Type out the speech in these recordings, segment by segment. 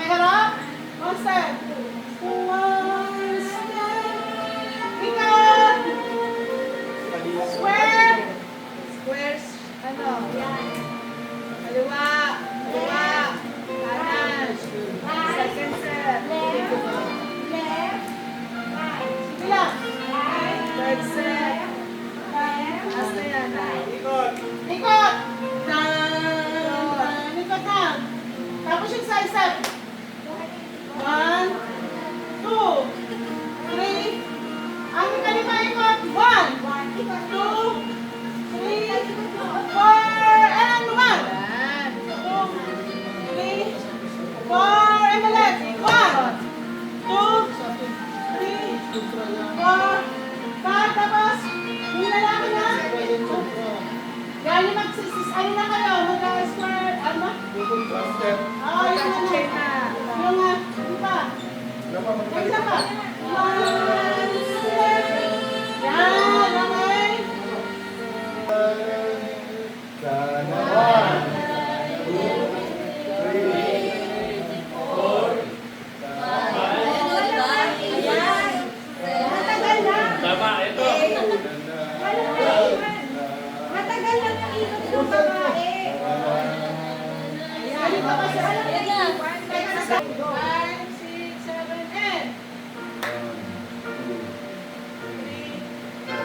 harap. One step. One step. Ikot. Square. Squares. Ano? Kaliwa. Kaliwa. Kanan. Second step. Bilang. Third step. Taas na yan. Ikot. Ikot. Ikot na. Tapos yung side step. 1, 2, 3. Ang kalima ikot. 1, 2, 3, 4, and 1. 2, 3, 4, and the left. 1, 2, 3, 4, 5. Tapos, yung lalaki na. Yan yung ano na kayo, mag-square, ano? Oo, yun na. Yung pa. Yung isa pa. Yan, okay. Matagal na. Tama, ito. Matagal lang ang ikot ng babae. Ano pa ba siya? Ayan na. 5, 6, 7, and 3, 4,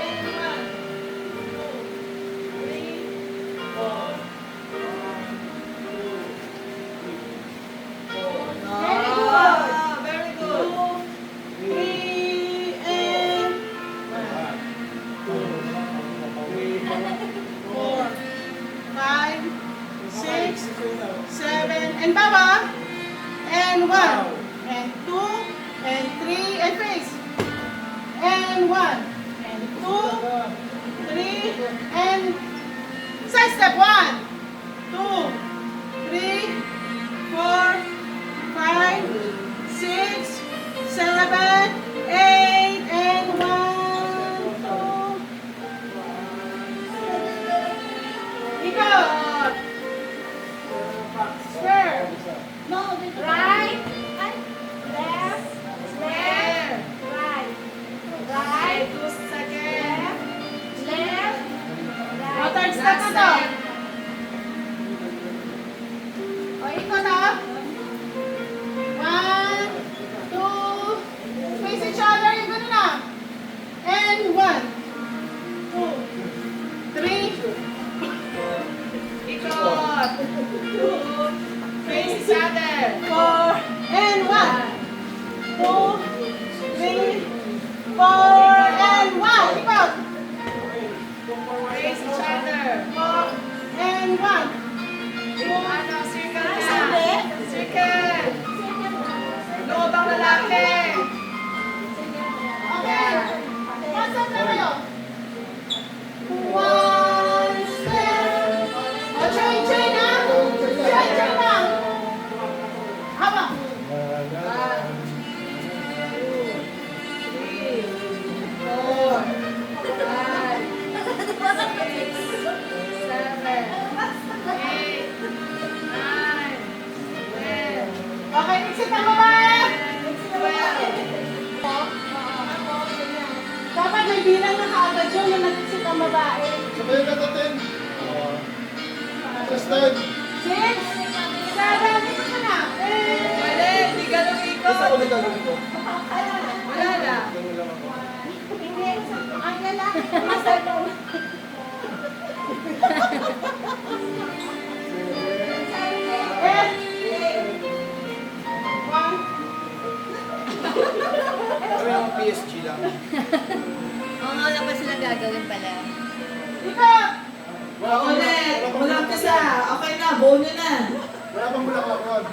and 1, 2, 3, 4. Very good. 2, 3, and 4, 5, 6, 7, and baba, and 1, and 2, and 3, and face, and 1, and 2, 3, and side step. 1, 2, 3, 4, 5, 6, 7, 8, and 1, 2. Ikot. Square. No, right. Left. Square. Right. Right. 2 seconds. Left. O, third step na to. O, ikot ha. 1, 2, face each other. Yung ganun na. And 1, 2, 3. Ikot. 2, face each other. 4, and 1, 2, 3, 4, and 1. Ikot. Face each other. 4, and 1. Yung ano, circle na. Sabi? Circle. Loob ang lalaki. Okay. One step na kayo. One step. O, chain na. Chain na. Habang. 1, 2, 3, 4, 5, 6, 7, 8, 9, 10. Okay, exit ang babae. 12. Dapat may bilang na kaagad yun na nag-exit ang babae. Sabay na ito, 10. Just 10. 6, 7, ikot mo na. Mali, hindi ganun Basta ikot. ulit gagawin ko. Wala na. Ganun lang ako. Hindi. Ang lalaki. Masagal. Eh, 1, Kami ang PSG lang. Oo nga, wala pa silang gagawin pala. ikot. Ulit. Walang pisa. Okay na, buo nyo na. Wala pang bulaklak ron.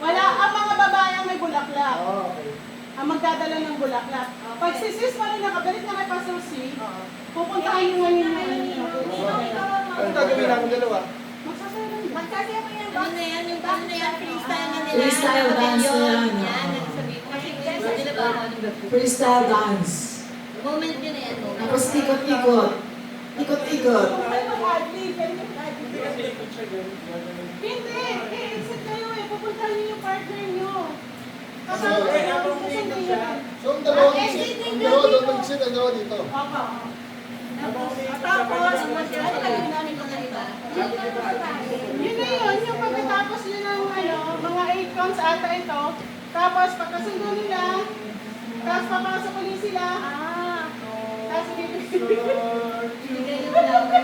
Wala ang mga babae ang may bulaklak. Okay. Ang magdadala ng bulaklak. Pag si Sis pa rin nakabalik na kay Pastor C, pupuntahan nyo ngayon yung ano nyo. Ano gagawin namin dalawa? Magsasayaw lang. Magkasya mo yan. Ano na yan? Yung ano na yan? Freestyle na nila. Freestyle dance na yan. Yan. Sabi ko. Kasi dance nila ba? Freestyle dance. Moment yun na yan. Moment. Tapos ikot-ikot. Ikot-ikot. Pwede mag-adlib. Pwede mag-adlib. Hindi. Eh, exit kayo eh. pupunta niyo yung partner niyo. So, Kasama niyo. So, ang dalawa doon mag-sit, ang dalawa dito. Opo. Tapos, ano lagyan namin mga iba? Yun na yun, yung pagkatapos yun ng ano, mga 8 counts ata ito. Tapos pagkasundo nila, tapos papasok ulit sila. Tapos bibigyan. Bigay yung flower.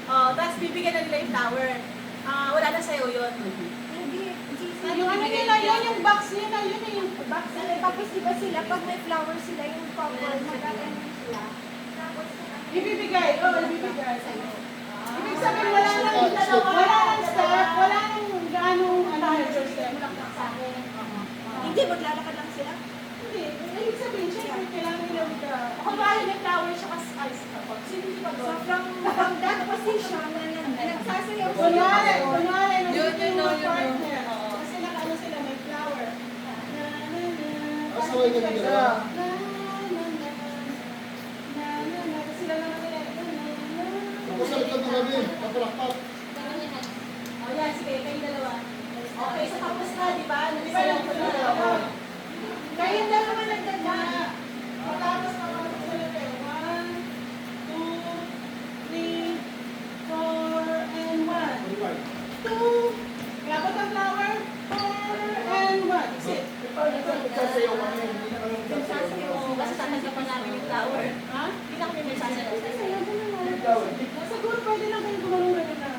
Oh, tapos bibigyan na nila yung flower. Wala na sa'yo yun. Yung ano nila, yun yung box nila, yun na yung box nila. Tapos diba sila, pag may flower sila, yung couple, magkakaroon sila. Tapos, Ibibigay, oo, ibibigay. Ibig sabihin, wala nang dalawa, wala nang step, wala nang gaanong ano, step. Hindi, maglalakad lang sila. Hindi, ibig sabihin, syempre, kailangan nila Kung bakit may flower siya kasi ice kapag. Sino di ba so ba? from that position, nagsasayaw sila. kunwari, nandito Yun, yun, yung mga yun, yun. partner. Kasi nakaano sila, may flower. Asaway ka nila. Tapos sila naman nila. Tapos sa likod ng gabi, kapalakpak. Oh, yan, sige, kayong dalawa. Okay, so tapos na, di ba? Di ba yung Nagsayaw ko na. kayong dalawa nagdagda. Matapos pa mga sila kayo. 1, 2, 3, 4, and 1. 2. Dapat ang flower. 4 and 1. That's it. Nagsasayaw kami, hindi na kami Nagsasayaw ko, kasi tatagyapan namin yung flower. Ha? Hindi na kami nagsasayaw. Siguro pwede lang kayo gumanong ganun na.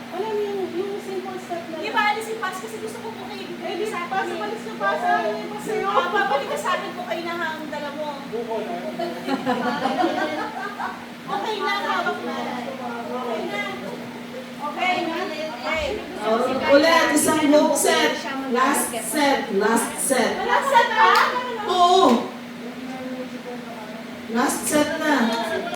Alam mo yung simple step na. Di ba, alis yung pass kasi gusto ko po kayo Eh, ibigay di sa pa, akin. sumalis na pa sa akin. Pa sa'yo. Babalik ka sa akin kung kayo na ang dala mo. buko na. Okay na, hawak na. Okay na. Okay na. Okay. Ulit, isang book set. Last set. Last set. Last set pa? Oo. Last set na.